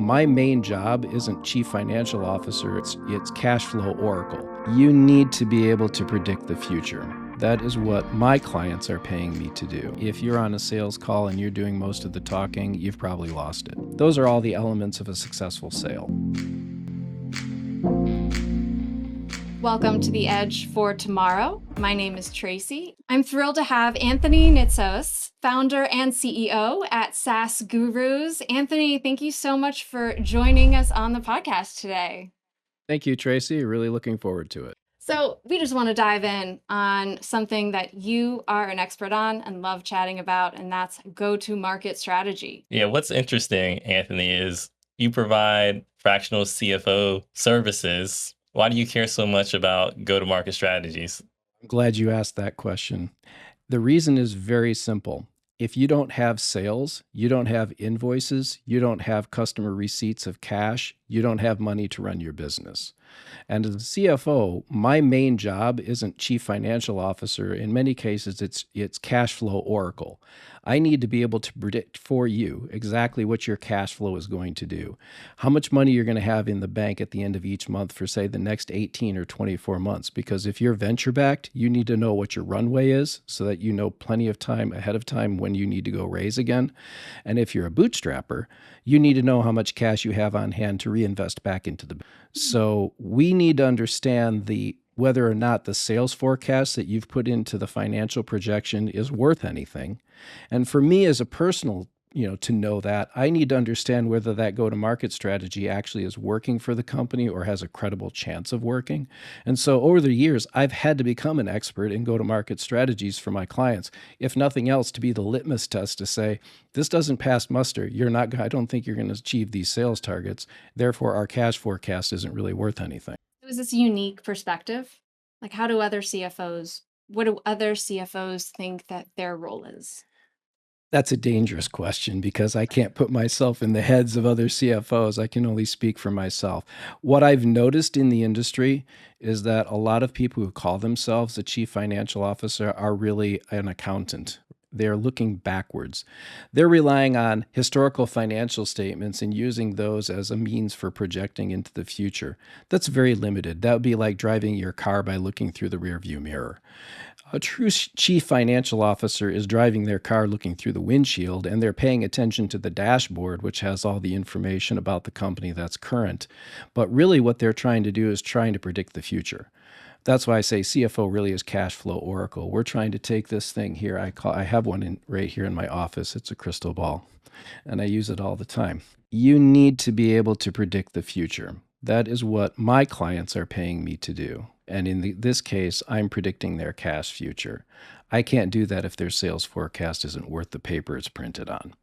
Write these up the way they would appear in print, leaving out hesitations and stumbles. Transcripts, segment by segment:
my main job isn't chief financial officer, it's cash flow oracle. You need to be able to predict the future. That is what my clients are paying me to do. If you're on a sales call and you're doing most of the talking, you've probably lost it. Those are all the elements of a successful sale. Welcome to The Edge for Tomorrow. My name is Tracy. I'm thrilled to have Anthony Nitsos, founder and CEO at SaaS Gurus. Anthony, thank you so much for joining us on the podcast today. Thank you, Tracy. Really looking forward to it. So we just want to dive in on something that you are an expert on and love chatting about, and that's go-to-market strategy. Yeah, what's interesting, Anthony, is you provide fractional CFO services. Why do you care so much about go-to-market strategies? I'm glad you asked that question. The reason is very simple. If you don't have sales, you don't have invoices, you don't have customer receipts of cash, you don't have money to run your business. And as a CFO, my main job isn't chief financial officer. In many cases, it's cash flow oracle. I need to be able to predict for you exactly what your cash flow is going to do, how much money you're going to have in the bank at the end of each month for, say, the next 18 or 24 months. Because if you're venture-backed, you need to know what your runway is so that you know plenty of time ahead of time when you need to go raise again. And if you're a bootstrapper, you need to know how much cash you have on hand to reinvest back into the business. So we need to understand whether or not the sales forecast that you've put into the financial projection is worth anything. And for me as a personal, to know that, I need to understand whether that go-to-market strategy actually is working for the company or has a credible chance of working. And so over the years, I've had to become an expert in go-to-market strategies for my clients, if nothing else, to be the litmus test to say, this doesn't pass muster. I don't think you're going to achieve these sales targets. Therefore, our cash forecast isn't really worth anything. It was this unique perspective. Like, what do other CFOs think that their role is? That's a dangerous question because I can't put myself in the heads of other CFOs. I can only speak for myself. What I've noticed in the industry is that a lot of people who call themselves a chief financial officer are really an accountant. They're looking backwards. They're relying on historical financial statements and using those as a means for projecting into the future. That's very limited. That would be like driving your car by looking through the rearview mirror. A true chief financial officer is driving their car looking through the windshield, and they're paying attention to the dashboard, which has all the information about the company that's current. But really what they're trying to do is trying to predict the future. That's why I say CFO really is cash flow oracle. We're trying to take this thing here. I have one right here in my office. It's a crystal ball, and I use it all the time. You need to be able to predict the future. That is what my clients are paying me to do. And in this case, I'm predicting their cash future. I can't do that if their sales forecast isn't worth the paper it's printed on.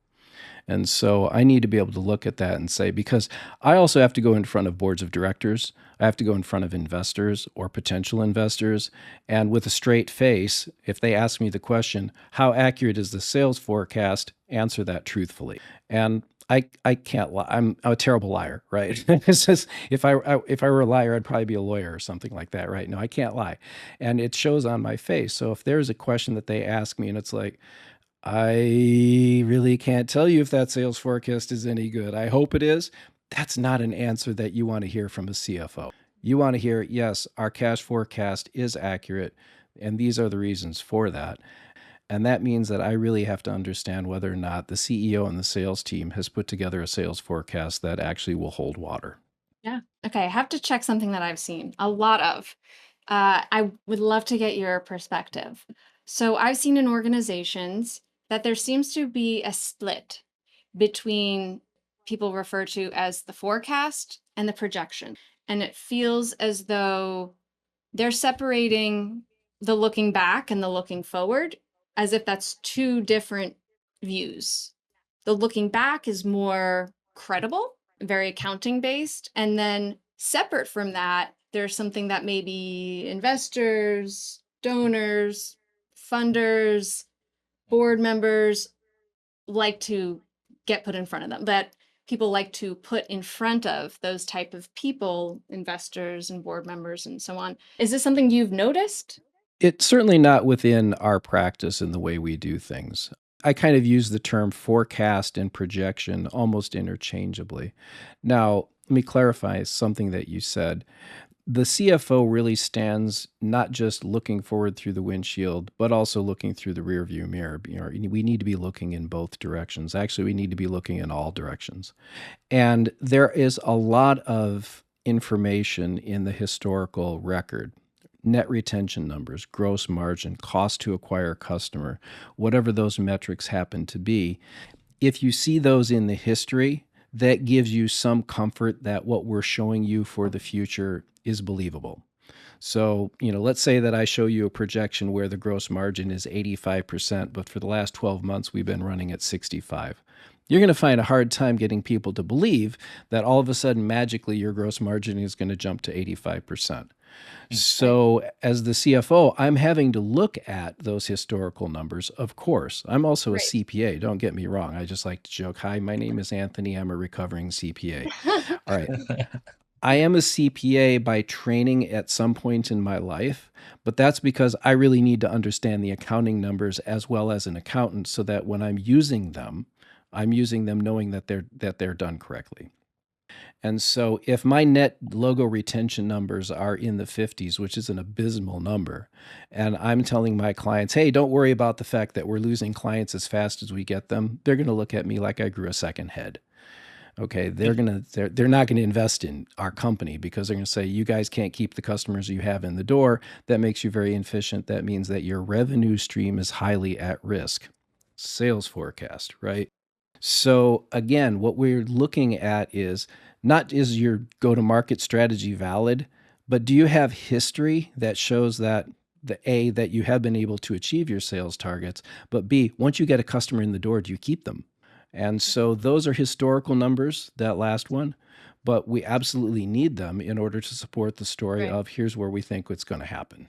And so I need to be able to look at that and say, because I also have to go in front of boards of directors, I have to go in front of investors or potential investors, and with a straight face, if they ask me the question, how accurate is the sales forecast, answer that truthfully. And I can't lie. I'm a terrible liar, right? It's just, if I were a liar, I'd probably be a lawyer or something like that, right? No, I can't lie. And it shows on my face. So if there's a question that they ask me and it's like, I really can't tell you if that sales forecast is any good. I hope it is. That's not an answer that you want to hear from a CFO. You want to hear, yes, our cash forecast is accurate, and these are the reasons for that. And that means that I really have to understand whether or not the CEO and the sales team has put together a sales forecast that actually will hold water. Yeah. Okay. I have to check something that I've seen a lot of. I would love to get your perspective. So I've seen in organizations that there seems to be a split between people refer to as the forecast and the projection. And it feels as though they're separating the looking back and the looking forward as if that's two different views. The looking back is more credible, very accounting based. And then separate from that, there's something that maybe investors, donors, funders, board members like to get put in front of them, that people like to put in front of those type of people, investors and board members and so on. Is this something you've noticed? It's certainly not within our practice in the way we do things. I kind of use the term forecast and projection almost interchangeably. Now, let me clarify something that you said. The CFO really stands not just looking forward through the windshield, but also looking through the rearview mirror. We need to be looking in both directions. Actually, we need to be looking in all directions. And there is a lot of information in the historical record. Net retention numbers, gross margin, cost to acquire a customer, whatever those metrics happen to be. If you see those in the history, that gives you some comfort that what we're showing you for the future is believable. So, let's say that I show you a projection where the gross margin is 85%, but for the last 12 months, we've been running at 65. You're going to find a hard time getting people to believe that all of a sudden, magically, your gross margin is going to jump to 85%. So as the CFO, I'm having to look at those historical numbers, of course. I'm also a Right. CPA, don't get me wrong. I just like to joke, hi, my name is Anthony. I'm a recovering CPA. All right. I am a CPA by training at some point in my life, but that's because I really need to understand the accounting numbers as well as an accountant so that when I'm using them knowing that they're done correctly. And so if my net logo retention numbers are in the 50s, which is an abysmal number, and I'm telling my clients, hey, don't worry about the fact that we're losing clients as fast as we get them, they're going to look at me like I grew a second head. Okay, they're not going to invest in our company because they're going to say, you guys can't keep the customers you have in the door. That makes you very inefficient. That means that your revenue stream is highly at risk. Sales forecast, right? So again, what we're looking at is not is your go-to-market strategy valid, but do you have history that shows that that you have been able to achieve your sales targets, but B, once you get a customer in the door, do you keep them? And so those are historical numbers, that last one, but we absolutely need them in order to support the story Right. of here's where we think it's going to happen.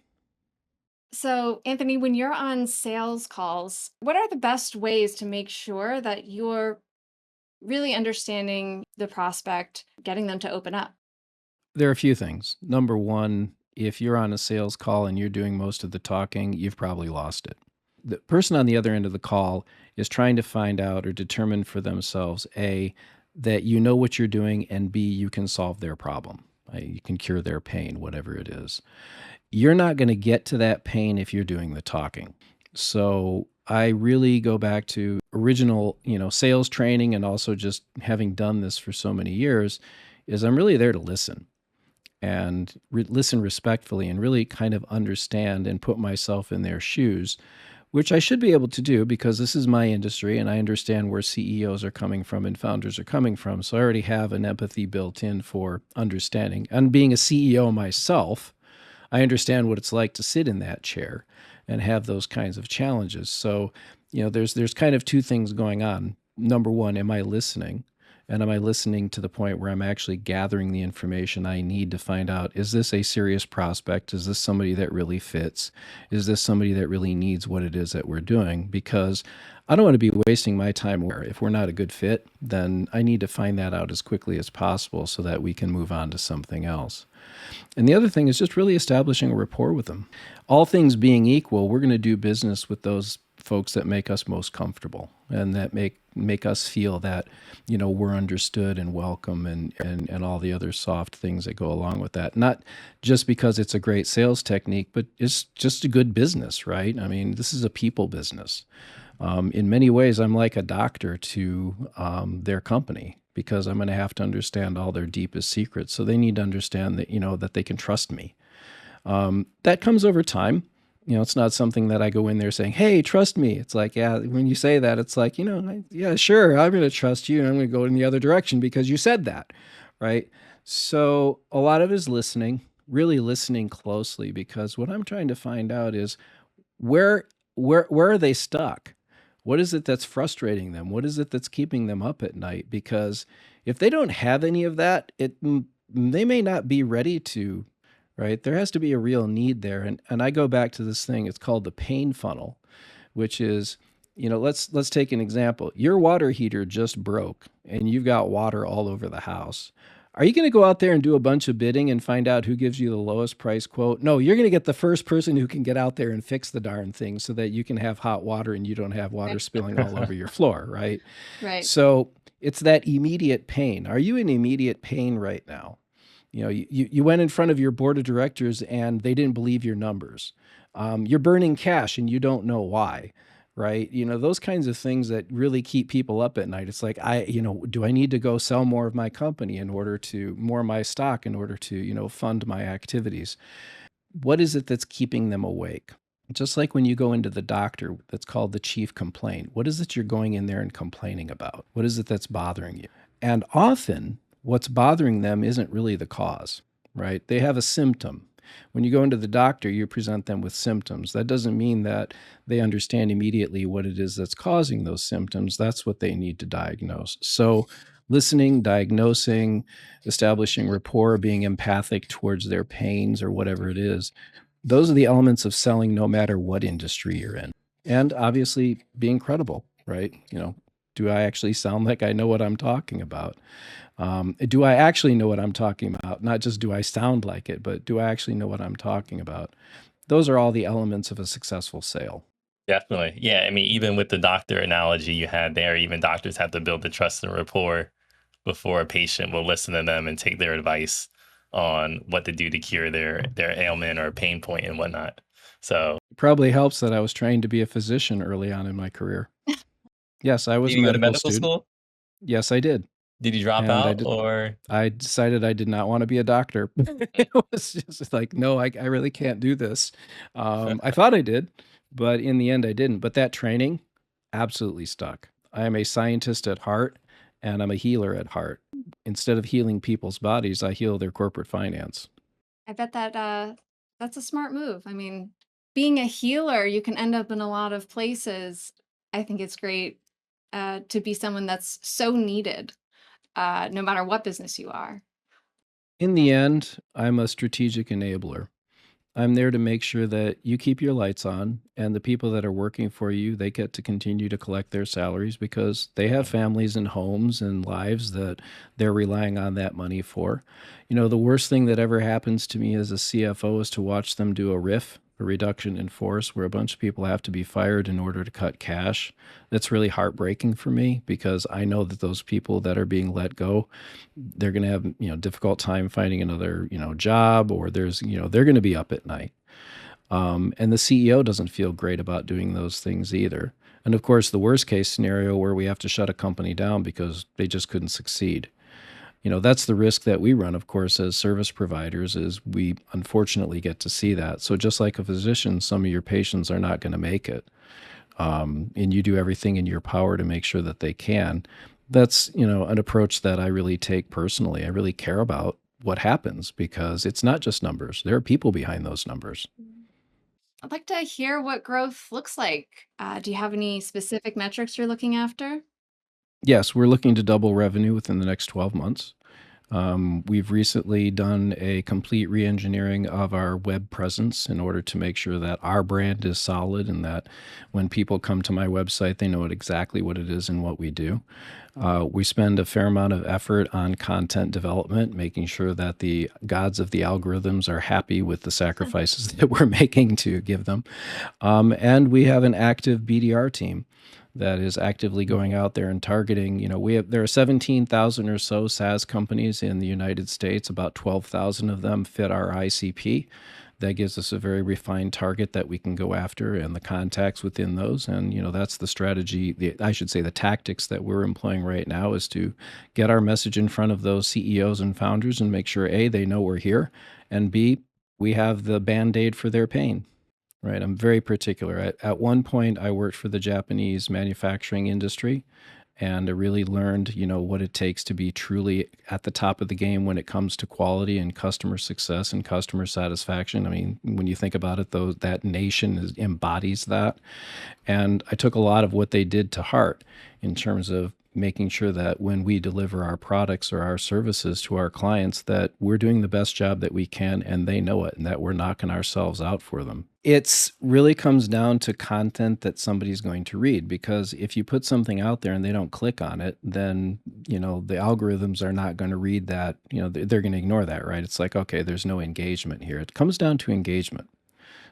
So, Anthony, when you're on sales calls, what are the best ways to make sure that you're really understanding the prospect, getting them to open up? There are a few things. Number one, if you're on a sales call and you're doing most of the talking, you've probably lost it. The person on the other end of the call is trying to find out or determine for themselves, A, that you know what you're doing, and B, you can solve their problem. You can cure their pain, whatever it is. You're not going to get to that pain if you're doing the talking. So I really go back to original, sales training and also just having done this for so many years is I'm really there to listen and listen respectfully and really kind of understand and put myself in their shoes, which I should be able to do because this is my industry and I understand where CEOs are coming from and founders are coming from. So I already have an empathy built in for understanding. And being a CEO myself, I understand what it's like to sit in that chair and have those kinds of challenges. So, there's kind of two things going on. Number one, am I listening? And am I listening to the point where I'm actually gathering the information I need to find out, is this a serious prospect? Is this somebody that really fits? Is this somebody that really needs what it is that we're doing? Because I don't want to be wasting my time where if we're not a good fit, then I need to find that out as quickly as possible so that we can move on to something else. And the other thing is just really establishing a rapport with them. All things being equal, we're going to do business with those folks that make us most comfortable and that make us feel that, we're understood and welcome and all the other soft things that go along with that. Not just because it's a great sales technique, but it's just a good business, right? I mean, this is a people business. In many ways, I'm like a doctor to their company because I'm going to have to understand all their deepest secrets. So they need to understand that, that they can trust me. That comes over time. It's not something that I go in there saying, hey, trust me. It's like, yeah, when you say that, it's like, yeah, sure, I'm going to trust you and I'm going to go in the other direction because you said that, right? So a lot of it is listening, really listening closely because what I'm trying to find out is where where are they stuck? What is it that's frustrating them? What is it that's keeping them up at night? Because if they don't have any of that, they may not be ready to, right? There has to be a real need there. And I go back to this thing, it's called the pain funnel, which is, let's take an example. Your water heater just broke and you've got water all over the house. Are you going to go out there and do a bunch of bidding and find out who gives you the lowest price quote? No, you're going to get the first person who can get out there and fix the darn thing so that you can have hot water and you don't have water spilling all over your floor, right? Right. So it's that immediate pain. Are you in immediate pain right now? You went in front of your board of directors and they didn't believe your numbers. You're burning cash and you don't know why, right? Those kinds of things that really keep people up at night. It's like, do I need to go sell more of my company more of my stock in order to, fund my activities? What is it that's keeping them awake? Just like when you go into the doctor, that's called the chief complaint. What is it you're going in there and complaining about? What is it that's bothering you? And often what's bothering them isn't really the cause, right? They have a symptom. When you go into the doctor, you present them with symptoms. That doesn't mean that they understand immediately what it is that's causing those symptoms. That's what they need to diagnose. So listening, diagnosing, establishing rapport, being empathic towards their pains or whatever it is, those are the elements of selling no matter what industry you're in. And obviously being credible, right? Do I actually sound like I know what I'm talking about? Do I actually know what I'm talking about? Not just do I sound like it, but do I actually know what I'm talking about? Those are all the elements of a successful sale. Definitely. Yeah. I mean, even with the doctor analogy you had there, even doctors have to build the trust and rapport before a patient will listen to them and take their advice on what to do to cure their ailment or pain point and whatnot. So It probably helps that I was trained to be a physician early on in my career. Yes, I was did a you go to medical medical student. school? Yes, I did. Did you drop And out or? I decided I did not want to be a doctor. It was just like, no, I really can't do this. I thought I did, but in the end I didn't. But that training absolutely stuck. I am a scientist at heart and I'm a healer at heart. Instead of healing people's bodies, I heal their corporate finance. I bet that's a smart move. I mean, being a healer, you can end up in a lot of places. I think it's great to be someone that's so needed, no matter what business you are. In the end, I'm a strategic enabler. I'm there to make sure that you keep your lights on and the people that are working for you, they get to continue to collect their salaries because they have families and homes and lives that they're relying on that money for. The worst thing that ever happens to me as a CFO is to watch them do a RIF, a reduction in force, where a bunch of people have to be fired in order to cut cash. That's really heartbreaking for me because I know that those people that are being let go, they're going to have, difficult time finding another, job, or they're going to be up at night. And the CEO doesn't feel great about doing those things either. And of course, the worst case scenario where we have to shut a company down because they just couldn't succeed. That's the risk that we run, of course, as service providers, is we unfortunately get to see that. So just like a physician, some of your patients are not going to make it. And you do everything in your power to make sure that they can. That's, an approach that I really take personally. I really care about what happens because it's not just numbers. There are people behind those numbers. I'd like to hear what growth looks like. Do you have any specific metrics you're looking after? Yes, we're looking to double revenue within the next 12 months. We've recently done a complete re-engineering of our web presence in order to make sure that our brand is solid and that when people come to my website, they know exactly what it is and what we do. We spend a fair amount of effort on content development, making sure that the gods of the algorithms are happy with the sacrifices that we're making to give them. And we have an active BDR team that is actively going out there and targeting. There are 17,000 or so SaaS companies in the United States. About 12,000 of them fit our ICP. That gives us a very refined target that we can go after and the contacts within those. And, that's the strategy, I should say the tactics that we're employing right now is to get our message in front of those CEOs and founders and make sure, A, they know we're here, and B, we have the Band-Aid for their pain. Right. I'm very particular. At one point, I worked for the Japanese manufacturing industry, and I really learned, what it takes to be truly at the top of the game when it comes to quality and customer success and customer satisfaction. I mean, when you think about it, though, that nation embodies that. And I took a lot of what they did to heart in terms of making sure that when we deliver our products or our services to our clients, that we're doing the best job that we can and they know it and that we're knocking ourselves out for them. It's really comes down to content that somebody's going to read, because if you put something out there and they don't click on it, then, the algorithms are not going to read that, they're going to ignore that, right? It's like, okay, there's no engagement here. It comes down to engagement.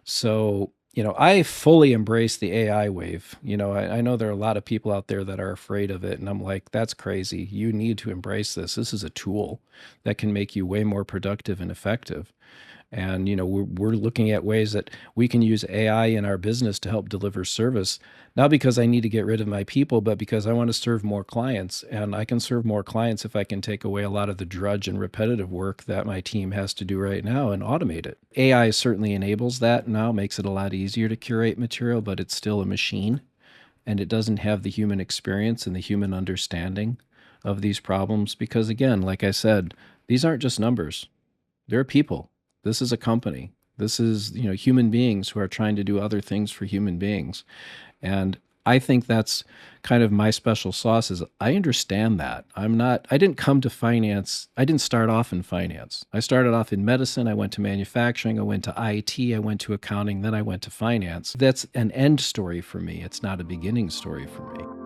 So, I fully embrace the AI wave. I know there are a lot of people out there that are afraid of it, and I'm like, that's crazy. You need to embrace this. This is a tool that can make you way more productive and effective. And we're looking at ways that we can use AI in our business to help deliver service, not because I need to get rid of my people, but because I want to serve more clients. And I can serve more clients if I can take away a lot of the drudge and repetitive work that my team has to do right now and automate it. AI certainly enables that now, makes it a lot easier to curate material, but it's still a machine, and it doesn't have the human experience and the human understanding of these problems. Because again, like I said, these aren't just numbers. They're people. This is a company. This is, human beings who are trying to do other things for human beings. And I think that's kind of my special sauce. Is I understand that. I didn't come to finance. I didn't start off in finance. I started off in medicine. I went to manufacturing. I went to IT. I went to accounting. Then I went to finance. That's an end story for me. It's not a beginning story for me.